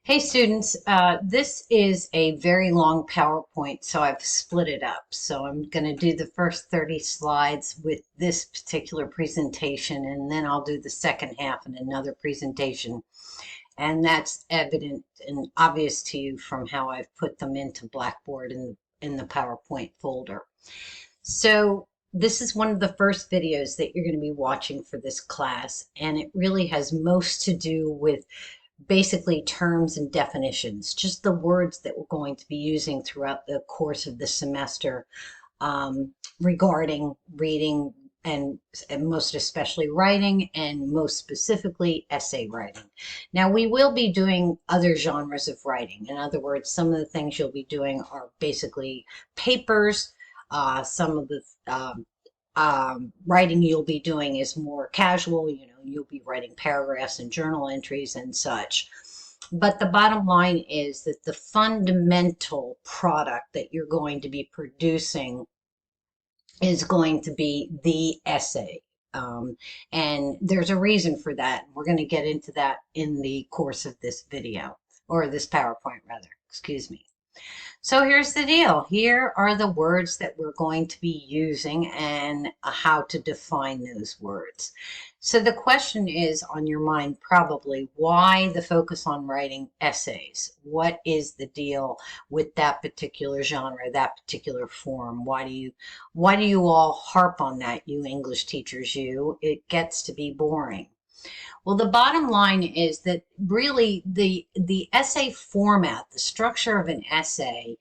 Hey students, this is a very long PowerPoint, so I've split it up. So I'm going to do the first 30 slides with this particular presentation, and then I'll do the second half in another presentation. And that's evident and obvious to you from how I've put them into Blackboard in the PowerPoint folder. So this is one of the first videos that you're going to be watching for this class, and it really has most to do with basically terms and definitions, just the words that we're going to be using throughout the course of the semester regarding reading and most especially writing, and most specifically essay writing. Now, we will be doing other genres of writing. In other words, some of the things you'll be doing are basically papers. Some of the writing you'll be doing is more casual. You'll be writing paragraphs and journal entries and such. But the bottom line is that the fundamental product that you're going to be producing is going to be the essay. And there's a reason for that. We're going to get into that in the course of this video, or this PowerPoint rather, excuse me. So here's the deal. Here are the words that we're going to be using and how to define those words. So the question is on your mind probably, why the focus on writing essays? What is the deal with that particular genre, that particular form? Why do you all harp on that, you English teachers, you? It gets to be boring. Well, the bottom line is that really the essay format, the structure of an essay,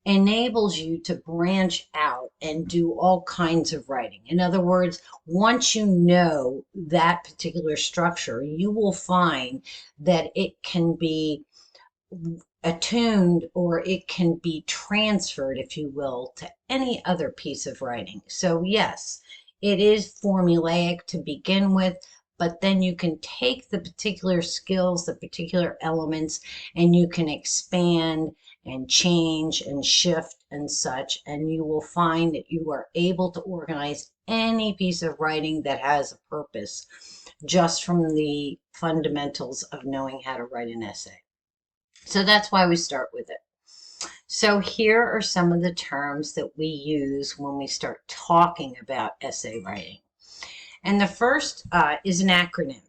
enables you to branch out and do all kinds of writing. In other words, once you know that particular structure, you will find that it can be attuned, or it can be transferred, if you will, to any other piece of writing. So yes, it is formulaic to begin with, but then you can take the particular skills, the particular elements, and you can expand and change and shift and such, and you will find that you are able to organize any piece of writing that has a purpose just from the fundamentals of knowing how to write an essay. So that's why we start with it. So here are some of the terms that we use when we start talking about essay writing. And the first is an acronym.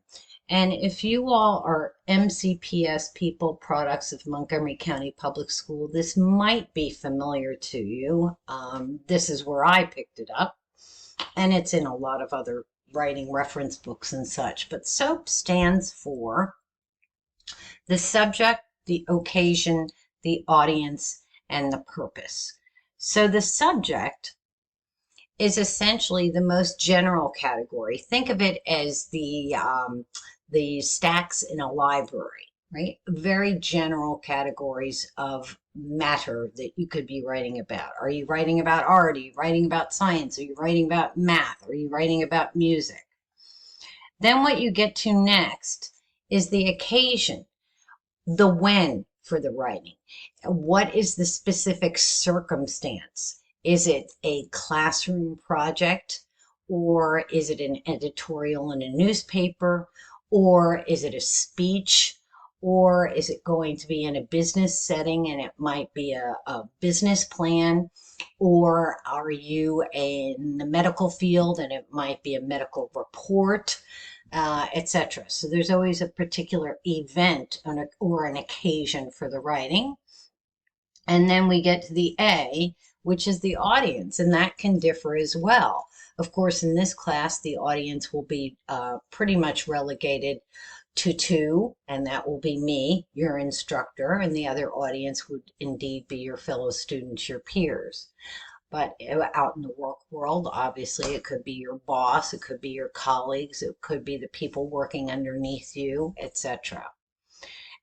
And if you all are MCPS people, products of Montgomery County Public School, this might be familiar to you. This is where I picked it up, and it's in a lot of other writing reference books and such. But SOAP stands for the subject, the occasion, the audience, and the purpose. So the subject is essentially the most general category. Think of it as the stacks in a library, right? Very general categories of matter that you could be writing about. Are you writing about art? Are you writing about science? Are you writing about math? Are you writing about music? Then what you get to next is the occasion, the when for the writing. What is the specific circumstance? Is it a classroom project, or is it an editorial in a newspaper, or is it a speech, or is it going to be in a business setting and it might be a business plan, or are you in the medical field and it might be a medical report, etc. So there's always a particular event or an occasion for the writing. And then we get to the A, which is the audience, and that can differ as well. Of course, in this class, the audience will be pretty much relegated to two, and that will be me, your instructor, and the other audience would indeed be your fellow students, your peers. But out in the work world, obviously, it could be your boss, it could be your colleagues, it could be the people working underneath you, etc.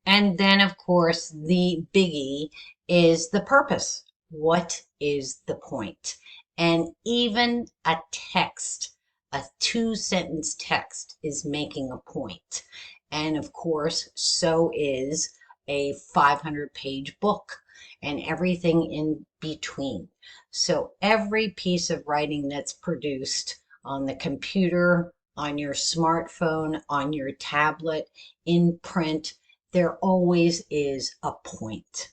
And then, of course, the biggie is the purpose. What is the point? And even a text, a 2-sentence text, is making a point. And of course, so is a 500-page book and everything in between. So every piece of writing that's produced on the computer, on your smartphone, on your tablet, in print, there always is a point.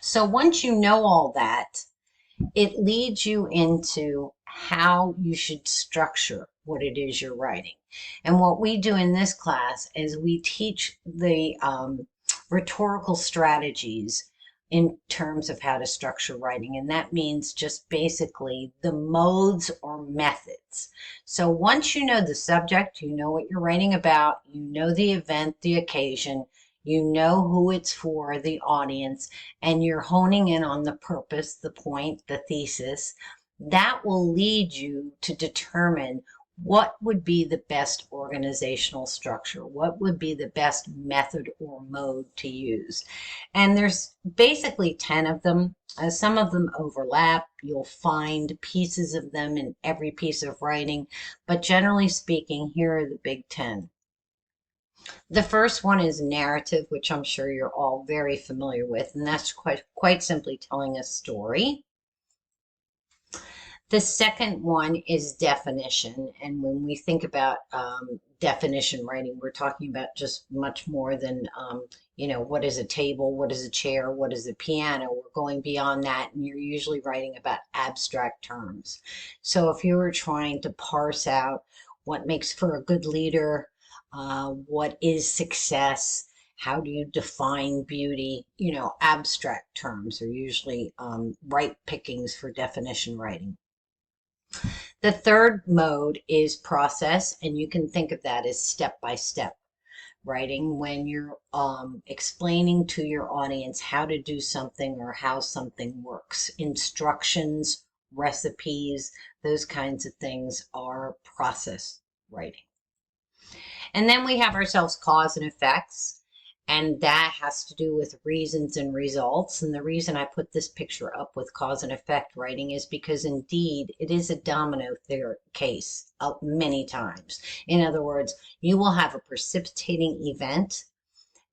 So once you know all that, it leads you into how you should structure what it is you're writing. And what we do in this class is we teach the rhetorical strategies in terms of how to structure writing. And that means just basically the modes or methods. So once you know the subject, you know what you're writing about, you know the event, the occasion, you know who it's for, the audience, and you're honing in on the purpose, the point, the thesis, that will lead you to determine what would be the best organizational structure, what would be the best method or mode to use. And there's basically 10 of them. Some of them overlap. You'll find pieces of them in every piece of writing, but generally speaking, here are the big 10. The first one is narrative, which I'm sure you're all very familiar with, and that's quite simply telling a story. The second one is definition, and when we think about definition writing, we're talking about just much more than, what is a table, what is a chair, what is a piano. We're going beyond that, and you're usually writing about abstract terms. So if you were trying to parse out what makes for a good leader, what is success, how do you define beauty, abstract terms are usually right pickings for definition writing. The third mode is process, and you can think of that as step-by-step writing when you're explaining to your audience how to do something or how something works. Instructions, recipes, those kinds of things are process writing. And then we have ourselves cause and effects, and that has to do with reasons and results. And the reason I put this picture up with cause and effect writing is because indeed it is a domino case many times. In other words, you will have a precipitating event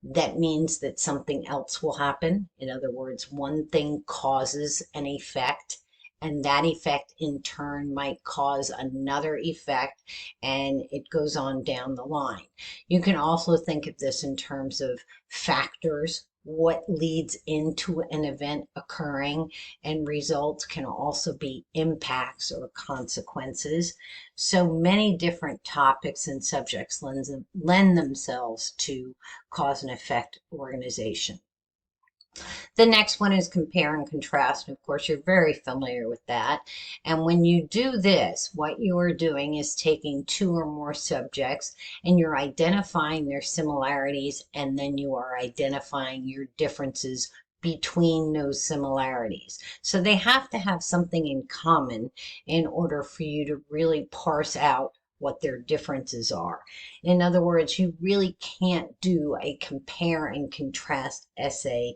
that means that something else will happen. In other words, one thing causes an effect, and that effect in turn might cause another effect, and it goes on down the line. You can also think of this in terms of factors, what leads into an event occurring, and results can also be impacts or consequences. So many different topics and subjects lend themselves to cause and effect organization. The next one is compare and contrast. And of course, you're very familiar with that. And when you do this, what you are doing is taking two or more subjects and you're identifying their similarities, and then you are identifying your differences between those similarities. So they have to have something in common in order for you to really parse out what their differences are. In other words, you really can't do a compare and contrast essay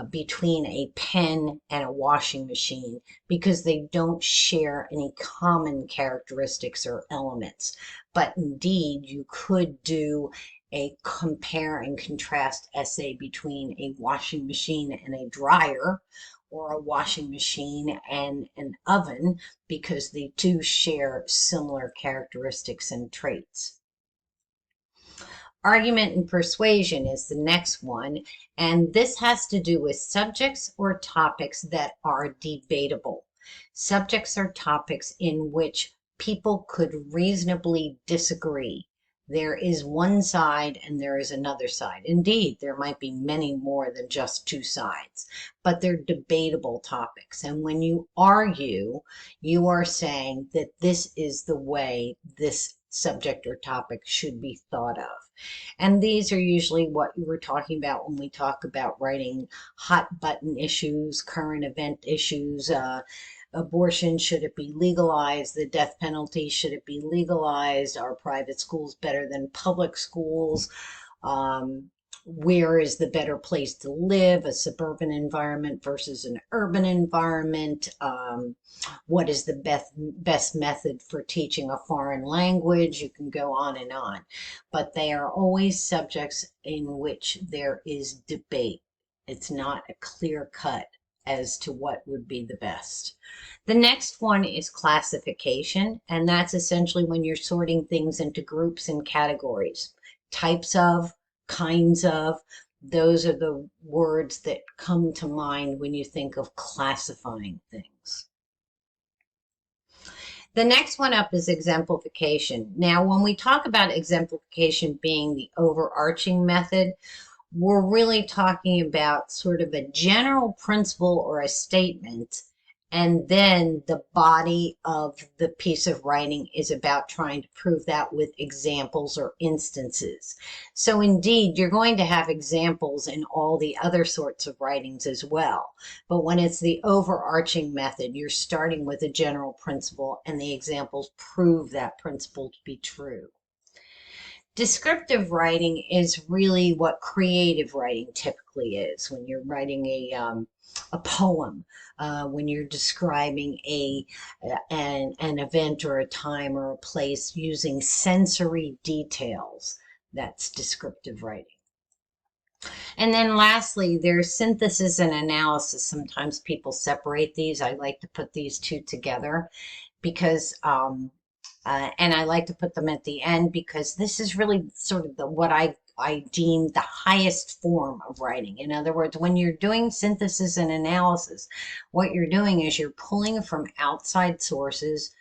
between a pen and a washing machine because they don't share any common characteristics or elements. But indeed, you could do a compare and contrast essay between a washing machine and a dryer, or a washing machine and an oven, because they do share similar characteristics and traits. Argument and persuasion is the next one, and this has to do with subjects or topics that are debatable. Subjects or topics in which people could reasonably disagree. There is one side and there is another side. Indeed, there might be many more than just two sides, but they're debatable topics. And when you argue, you are saying that this is the way this subject or topic should be thought of. And these are usually what you were talking about when we talk about writing hot button issues, current event issues, abortion, should it be legalized? The death penalty, should it be legalized? Are private schools better than public schools? Where is the better place to live, a suburban environment versus an urban environment? What is the best method for teaching a foreign language? You can go on and on. But they are always subjects in which there is debate. It's not a clear cut as to what would be the best. The next one is classification, and that's essentially when you're sorting things into groups and categories. Types of, kinds of. Those are the words that come to mind when you think of classifying things. The next one up is exemplification. Now, when we talk about exemplification being the overarching method, we're really talking about sort of a general principle or a statement, and then the body of the piece of writing is about trying to prove that with examples or instances. So indeed, you're going to have examples in all the other sorts of writings as well. But when it's the overarching method, you're starting with a general principle, and the examples prove that principle to be true. Descriptive writing is really what creative writing typically is when you're writing a poem, when you're describing an event or a time or a place using sensory details. That's descriptive writing. And then lastly, there's synthesis and analysis. Sometimes people separate these. I like to put these two together because and I like to put them at the end because this is really sort of what I deem the highest form of writing. In other words, when you're doing synthesis and analysis, what you're doing is you're pulling from outside sources,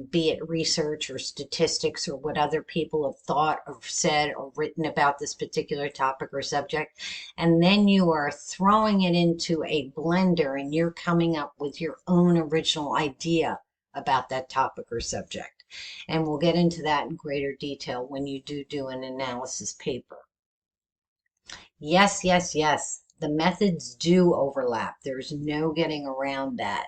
be it research or statistics or what other people have thought or said or written about this particular topic or subject, and then you are throwing it into a blender and you're coming up with your own original idea about that topic or subject. And we'll get into that in greater detail when you do an analysis paper. Yes, yes, yes, the methods do overlap. There's no getting around that.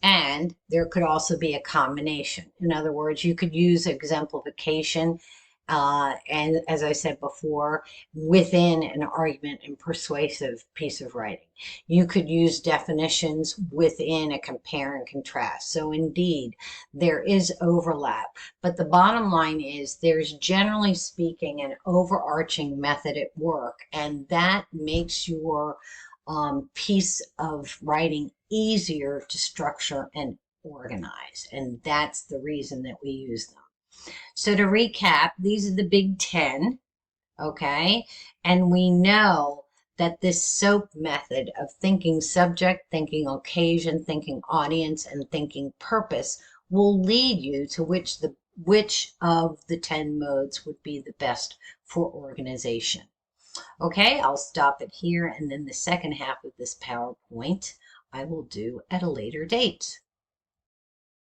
And there could also be a combination. In other words, you could use exemplification, and as I said before, within an argument and persuasive piece of writing. You could use definitions within a compare and contrast. So indeed, there is overlap. But the bottom line is there's, generally speaking, an overarching method at work, and that makes your piece of writing easier to structure and organize. And that's the reason that we use them. So to recap, these are the big 10, okay? And we know that this SOAP method of thinking subject, thinking occasion, thinking audience, and thinking purpose will lead you to which of the 10 modes would be the best for organization. Okay, I'll stop it here, and then the second half of this PowerPoint I will do at a later date.